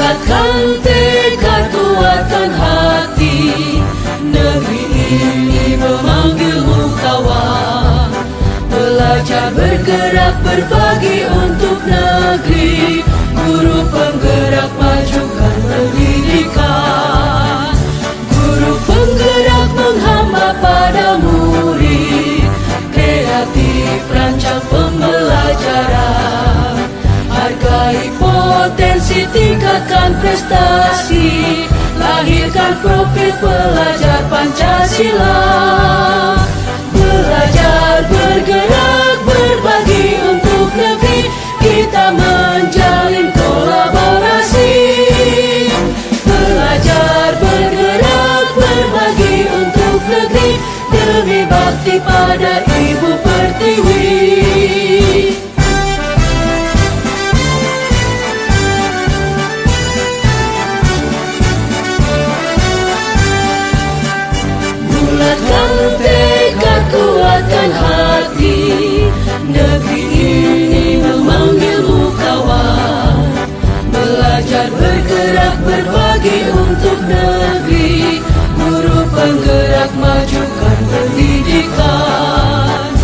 Bulatkan tekad, kuatkan hati, negeri ini memanggilmu kawan. Belajar, bergerak, berbagi untuk negeri, guru penggerak majukan pendidikan. Guru penggerak menghamba pada murid, kreatif rancang pembelajaran. Hargai potensi, tingkatkan prestasi, lahirkan profil pelajar Pancasila. Belajar, bergerak, berbagi untuk negeri, kita menjalin kolaborasi. Belajar, bergerak, berbagi untuk negeri, demi bakti pada Ibu Pertiwi. Bulatkan tekad, kuatkan hati, negeri ini memanggilmu kawan. Belajar, bergerak, berbagi untuk negeri, guru penggerak majukan pendidikan.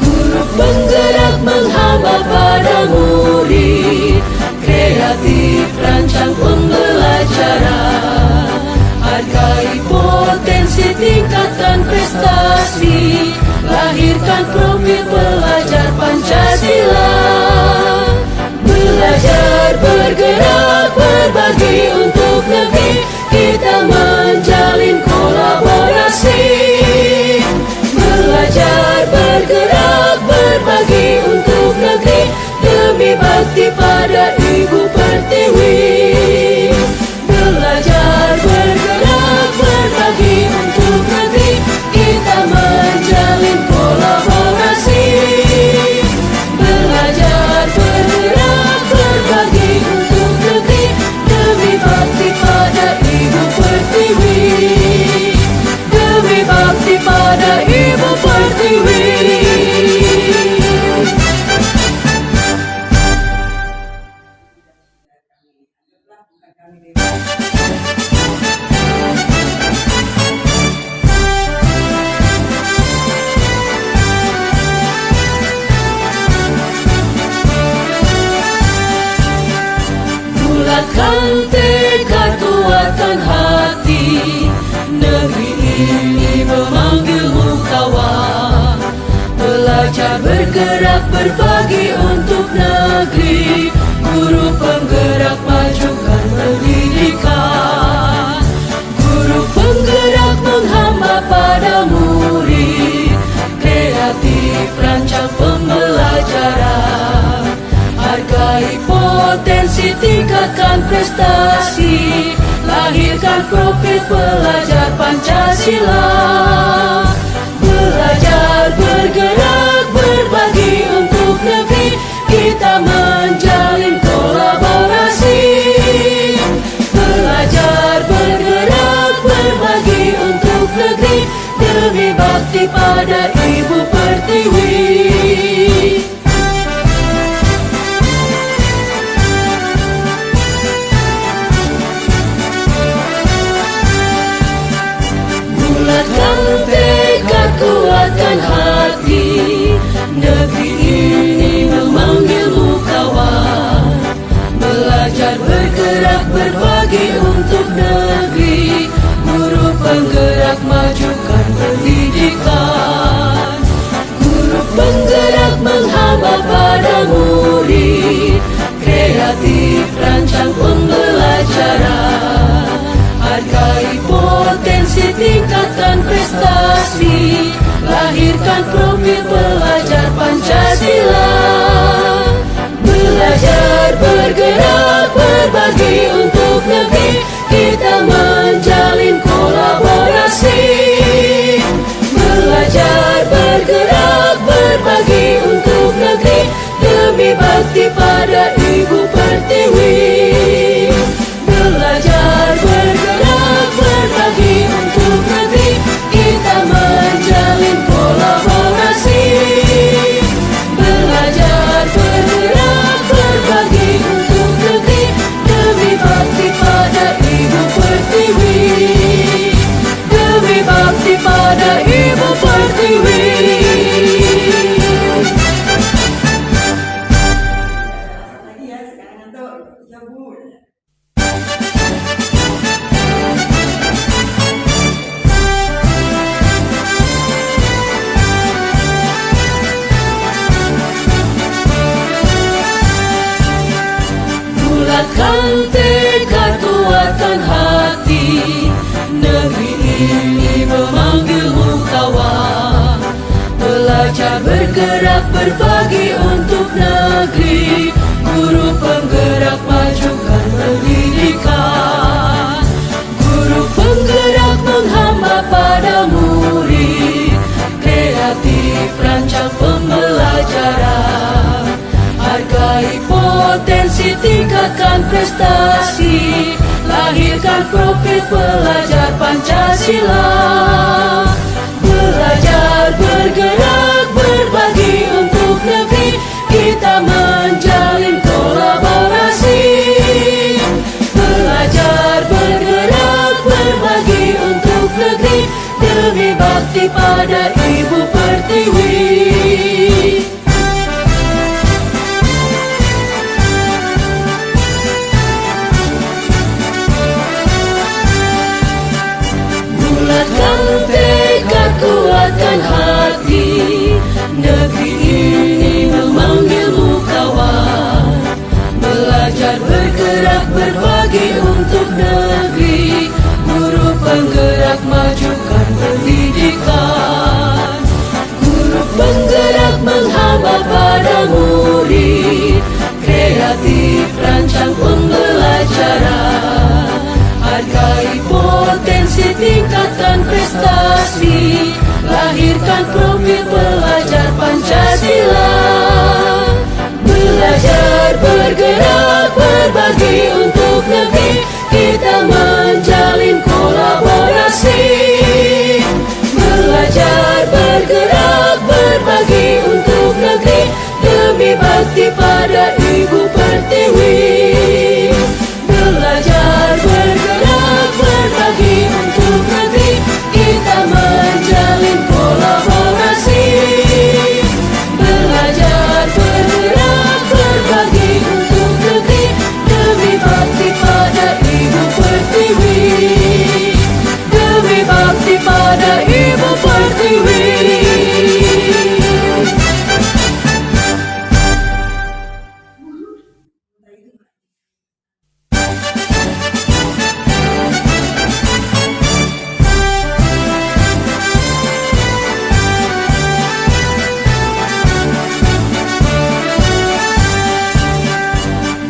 Guru penggerak menghamba pada murid, kreatif rancang pembelajaran. Hargai potensi, tingkatkan prestasi, lahirkan profil pelajar Pancasila. Belajar, bergerak, berbagi untuk negeri, kita menjalin kolaborasi. Belajar, bergerak, berbagi untuk negeri, demi bakti pada Ibu Pertiwi. Belajar, bergerak, berbagi untuk negeri, kita menjalin kolaborasi. Belajar, bergerak, berbagi untuk negeri, demi bakti pada Ibu Pertiwi. Demi bakti pada Ibu Pertiwi. Bulatkan tekad, kuatkan hati, negeri ini memanggilmu kawan. Belajar, bergerak, berbagi untuk negeri, guru penggerak majukan pendidikan. Guru penggerak menghamba pada murid, kreatif rancang pembelajaran. Hargai potensi, tingkatkan prestasi, lahirkan profil pelajar Pancasila. Belajar, bergerak, berbagi untuk negeri, kita menjalin kolaborasi. Belajar, bergerak, berbagi untuk negeri, demi bakti pada Ibu Pertiwi. Bulatkan tekad, kuatkan hati, negeri ini memanggilmu kawan. Belajar, bergerak, berbagi untuk negeri, guru penggerak majukan pendidikan. Guru penggerak menghamba pada murid, kreatif rancang pembelajaran. Hargai potensi, tingkatkan prestasi, lahirkan profil pelajar Pancasila. Belajar, bergerak, berbagi untuk negeri, kita menjalin kolaborasi. Belajar, bergerak, berbagi untuk negeri, demi bakti pada Ibu Pertiwi. Belajar, bergerak, berbagi untuk negeri, kita menjalin kolaborasi. Belajar, bergerak, berbagi untuk negeri, demi bakti Bulatkan tekad, kuatkan hati, negeri ini memanggilmu kawan. Belajar bergerak berbagi untuk negeri, guru penggerak majukan pendidikan. Guru penggerak menghamba pada murid, kreatif rancang pembelajaran. Hargai potensi, tingkatkan prestasi, lahirkan profil pelajar Pancasila. Belajar bergerak berbagi untuk negeri, kita menjalin kolaborasi. Belajar bergerak berbagi untuk negeri, demi bakti pada Ibu Pertiwi. Bulatkan tekad, kuatkan hati, negeri ini memanggilmu kawan. Belajar bergerak berbagi untuk negeri, guru penggerak majukan pendidikan. Guru penggerak menghamba pada murid, kreatif rancang pembelajaran. Hargai potensi, tingkatkan prestasi, lahirkan profil pelajar Pancasila. Belajar bergerak berbagi untuk negeri, kita menjalin kolaborasi. Belajar bergerak berbagi untuk negeri, demi bakti pada Ibu Pertiwi. Belajar bergerak berbagi untuk negeri, kita menjalin kolaborasi. Belajar bergerak berbagi untuk negeri, demi bakti pada Ibu Pertiwi. Demi bakti pada Ibu Pertiwi.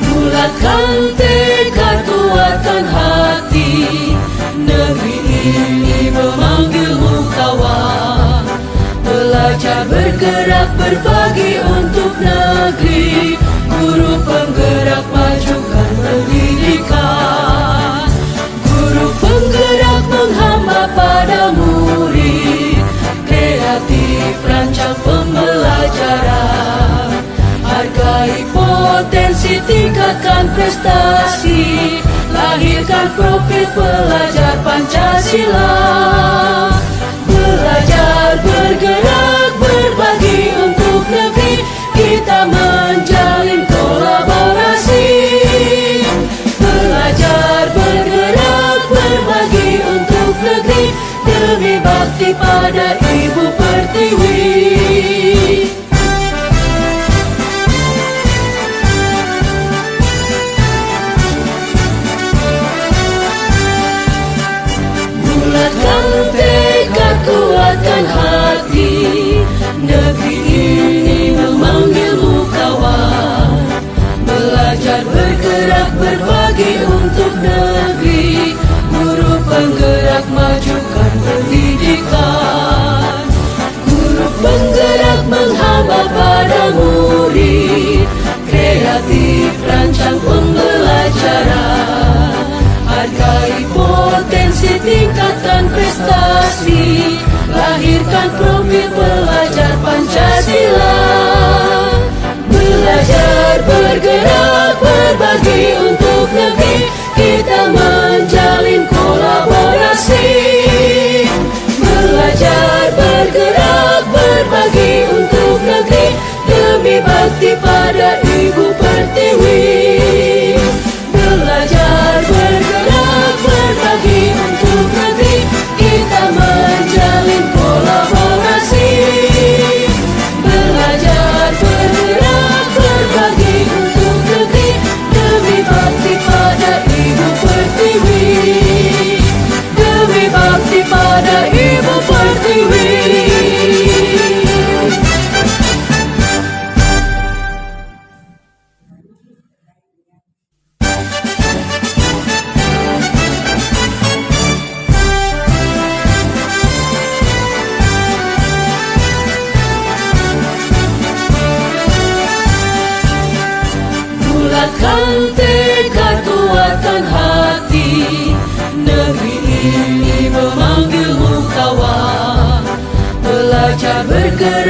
Bulatkan tekad, kuatkan hati, negeri ini memanggilmu kawan. Belajar bergerak berbagi untuk negeri, guru penggerak majukan pendidikan. Guru penggerak menghamba pada murid, kreatif rancang pembelajaran. Hargai potensi, tingkatkan prestasi, lahirkan profil pelajar Pancasila. Belajar bergerak berbagi untuk negeri, kita menjalin kolaborasi. Belajar bergerak berbagi untuk negeri, demi bakti pada Ibu Pertiwi. Bulatkan tekad, kuatkan hati, negeri ini memanggilmu kawan. Belajar bergerak berbagi untuk negeri, guru penggerak majukan pendidikan.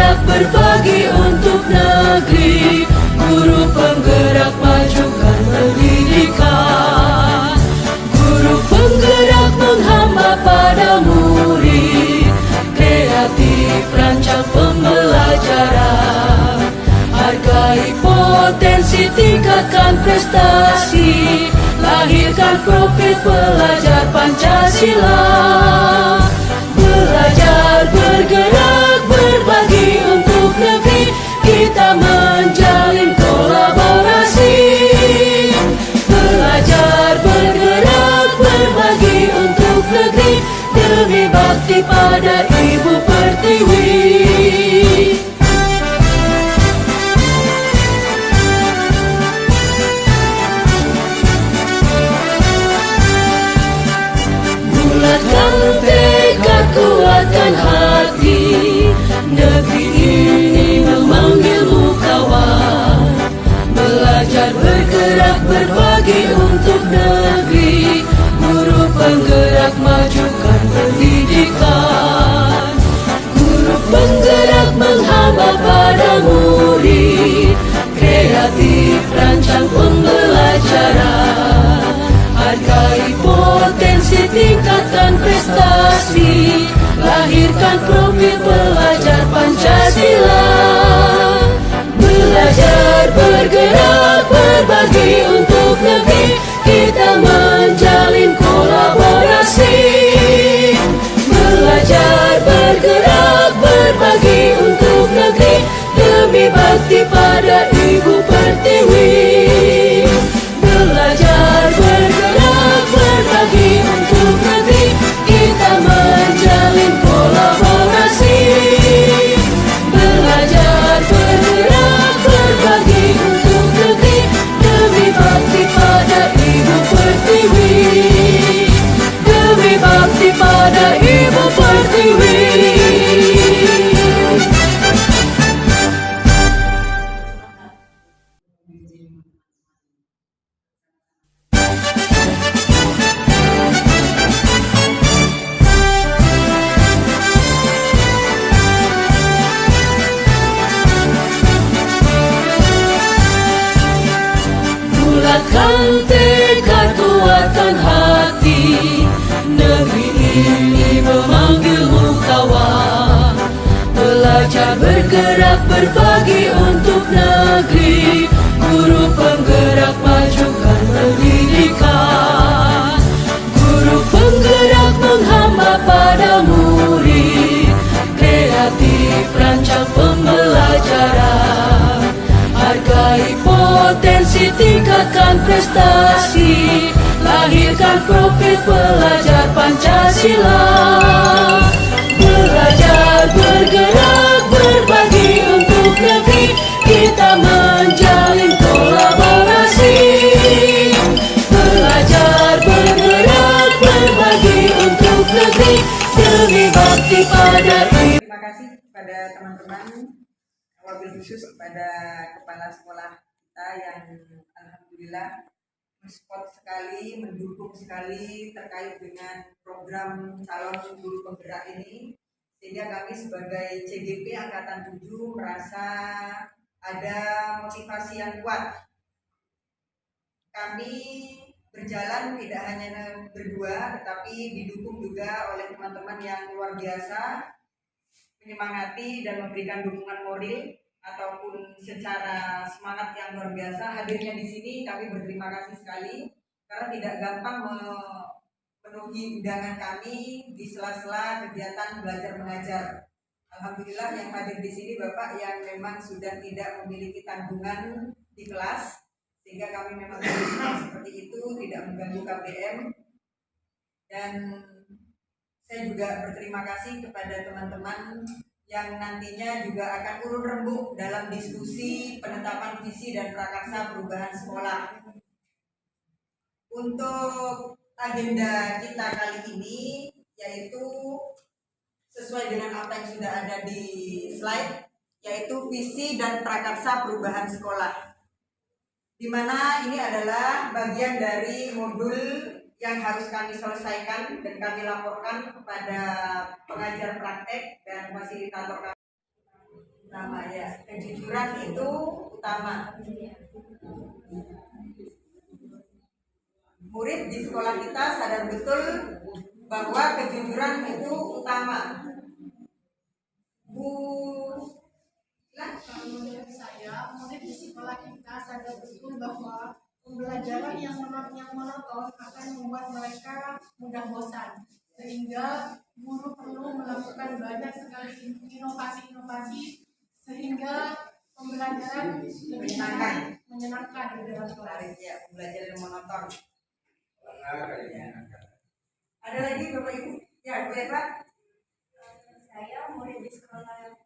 bergerak berbagi untuk negeri, guru penggerak majukan pendidikan, guru penggerak menghamba pada murid, kreatif rancang pembelajaran, hargai potensi, tingkatkan prestasi, lahirkan profil pelajar Pancasila. Belajar, bergerak, berbagi untuk negeri, kita menjalin kolaborasi. Belajar, bergerak, berbagi untuk negeri, demi bakti pada Ibu Pertiwi. Bulatkan tekad, kuatkan hati, negeri ini memanggilmu kawan. Belajar, bergerak, berbagi untuk negeri, guru penggerak majukan pendidikan, guru penggerak menghamba pada murid, kreatif rancang pembelajaran, hargai potensi, tingkatkan prestasi, lahirkan profil pelajar Pancasila. Belajar, bergerak, berbagi untuk negeri, kita menjalin kolaborasi. Belajar, bergerak, berbagi untuk negeri, demi bakti pada Ibu Pertiwi. Belajar, bergerak, berbagi untuk negeri, kita menjalin kolaborasi. Belajar, bergerak, berbagi untuk negeri, demi bakti pada Ibu Pertiwi. Demi bakti pada Ibu Pertiwi. Bulatkan tekad, kuatkan hati, negeri ini memanggilmu kawan. Belajar, bergerak, berbagi untuk negeri, guru penggerak majukan pendidikan, guru penggerak menghamba pada murid, kreatif rancang pembelajaran, hargai potensi, tingkatkan prestasi, lahirkan profil pelajar Pancasila. Belajar, bergerak, berbagi untuk negeri, kita menjalin kolaborasi. Belajar, bergerak, berbagi untuk negeri, demi bakti pada Ibu. Terima kasih kepada teman-teman, wabil khusus kepada kepala sekolah kita yang alhamdulillah mensupport sekali, mendukung sekali terkait dengan program calon guru penggerak ini, sehingga kami sebagai CGP Angkatan 7 merasa ada motivasi yang kuat. Kami berjalan tidak hanya berdua, tetapi didukung juga oleh teman-teman yang luar biasa, menyemangati dan memberikan dukungan moral ataupun secara semangat yang luar biasa. Hadirnya di sini kami berterima kasih sekali karena tidak gampang memenuhi undangan kami di sela-sela kegiatan belajar mengajar. Alhamdulillah yang hadir di sini Bapak yang memang sudah tidak memiliki tanggungan di kelas, sehingga kami memang seperti itu, tidak mengganggu KBM. Dan saya juga berterima kasih kepada teman-teman yang nantinya juga akan urun rembuk dalam diskusi penetapan visi dan prakarsa perubahan sekolah. Untuk agenda kita kali ini yaitu sesuai dengan apa yang sudah ada di slide, yaitu visi dan prakarsa perubahan sekolah, di mana ini adalah bagian dari modul yang harus kami selesaikan dan kami laporkan kepada pengajar praktek dan fasilitator kami. Utama ya, kejujuran itu utama. Murid di sekolah kita sadar betul bahwa kejujuran itu utama. Bu, Kalau menurut saya, murid di sekolah kita sadar betul bahwa pembelajaran yang monoton akan membuat mereka mudah bosan, sehingga guru perlu melakukan banyak sekali inovasi-inovasi sehingga pembelajaran lebih menyenangkan di dalam kelas. ya, belajar yang monoton. Ada lagi Bapak Ibu? Ya, Bu Eva. Saya murid di sekolah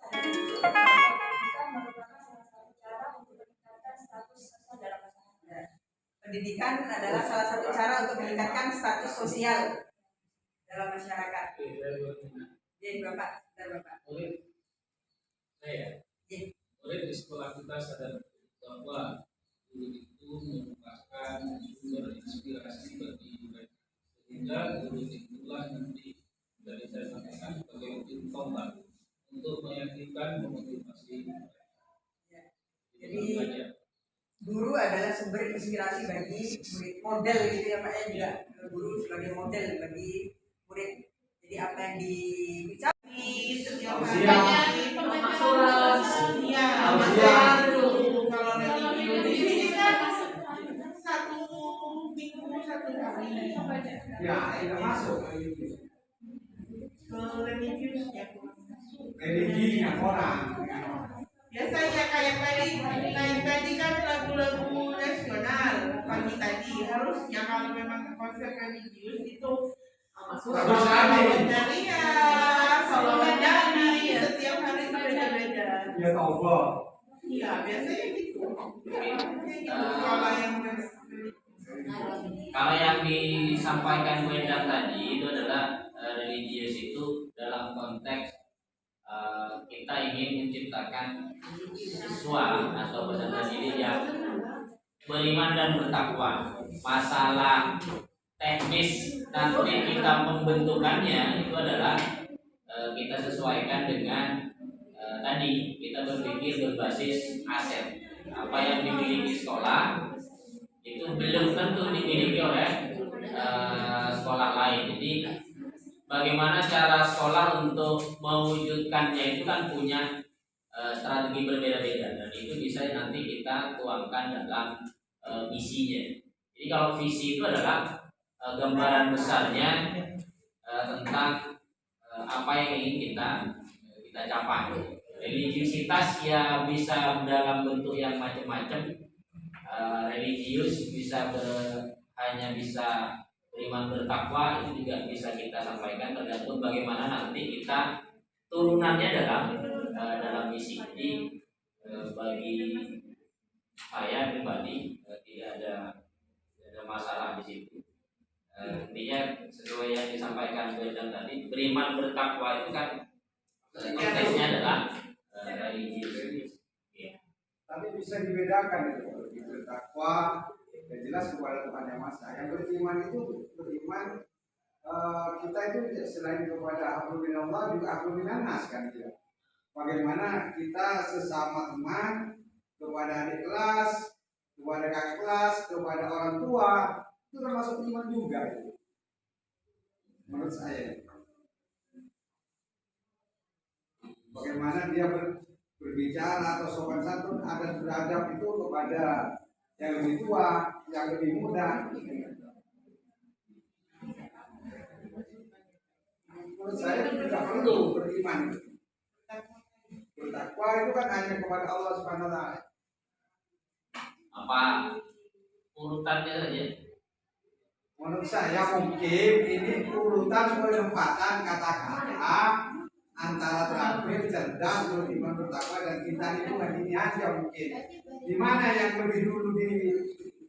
pendidikan merupakan salah satu cara untuk meningkatkan status sosial dalam masyarakat. Pendidikan adalah salah satu cara untuk meningkatkan status sosial dalam masyarakat. Jadi Bapak, Bapak. Murid di sekolah kita sadar bahwa guru itu merupakan sumber inspirasi bagi mereka, sehingga guru itulah nanti dari saya sampaikan sebagai ujung tombak untuk meyakinkan memotivasi mereka. Jadi guru adalah sumber inspirasi bagi murid, model gitu ya Pak ya, juga guru sebagai model bagi murid. Jadi apa yang diucapkan setiap hari kalau nanti kita satu minggu satu hari Ya, tidak masuk ke religius ya religinya orang. biasanya kayak tadi kan lagu-lagu nasional pagi tadi harusnya kalau memang konser religius itu dari ya kalau dari setiap hari beda-beda. Ya Allah. Iya biasanya gitu. Kalau yang disampaikan Bu Endang tadi itu adalah religius itu dalam konteks kita ingin menciptakan siswa atau peserta didik yang beriman dan bertakwa. Masalah teknis nanti kita pembentukannya itu adalah kita sesuaikan dengan tadi kita berpikir berbasis aset. Apa yang dimiliki sekolah itu belum tentu dimiliki oleh sekolah lain. Jadi bagaimana cara sekolah untuk mewujudkannya itu kan punya strategi berbeda-beda, dan itu bisa nanti kita tuangkan dalam misinya. Jadi kalau visi itu adalah gambaran besarnya tentang apa yang ingin kita capai. Religiusitas ya bisa dalam bentuk yang macam-macam. Religius bisa hanya bisa beriman bertakwa, itu juga bisa kita sampaikan tergantung bagaimana nanti kita turunannya dalam misi. Jadi bagi saya pribadi tidak ada masalah di situ. Intinya sesuai yang disampaikan Bu Endang tadi, beriman bertakwa itu kan konteksnya adalah religius. Tapi bisa dibedakan itu. Bertakwa ya jelas kepada Tuhan Yang Maha Esa. Yang beriman itu beriman kita itu selain kepada hablum minallah juga hablum minannas kan gitu. Bagaimana kita sesama teman, kepada adik kelas, kepada kakak kelas, kepada orang tua, itu termasuk iman juga itu. Menurut saya. Bagaimana dia berbicara atau sopan santun, adat beradab itu kepada yang lebih tua, yang lebih muda. Menurut saya tidak perlu beriman. Bertakwa itu kan hanya kepada Allah Subhanahu wa taala. Apa urutannya saja? Menurut saya mungkin ini urutan penempatan kata-kata antara terakhir, cerdas, beriman, bertakwa, dan kita itu ini aja mungkin. Di mana yang lebih dulu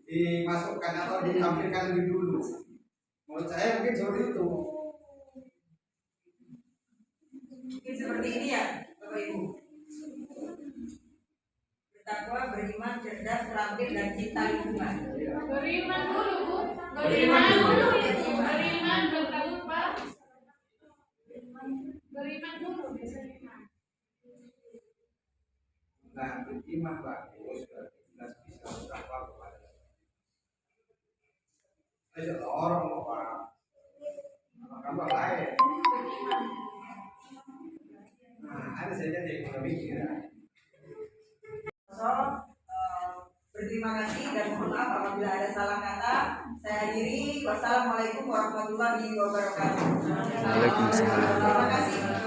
dimasukkan atau ditampilkan lebih dulu? Menurut saya mungkin seperti itu. mungkin seperti ini ya Bapak Ibu. Bertakwa, beriman, cerdas, terampil, dan cinta lingkungan. Beriman dulu, Bu. Beriman dulu. Beriman bertakwa. Beriman dulu biasanya. Nah, beriman bagus berarti jelas bisa bertakwa kepada Allah. Ayo orang apa? Kamu lain. Nah, ada saja yang ekonomi kira. So, berterima kasih dan mohon maaf apabila ada salah kata. Saya akhiri. Wassalamualaikum warahmatullahi wabarakatuh. Waalaikumsalam. Terima kasih.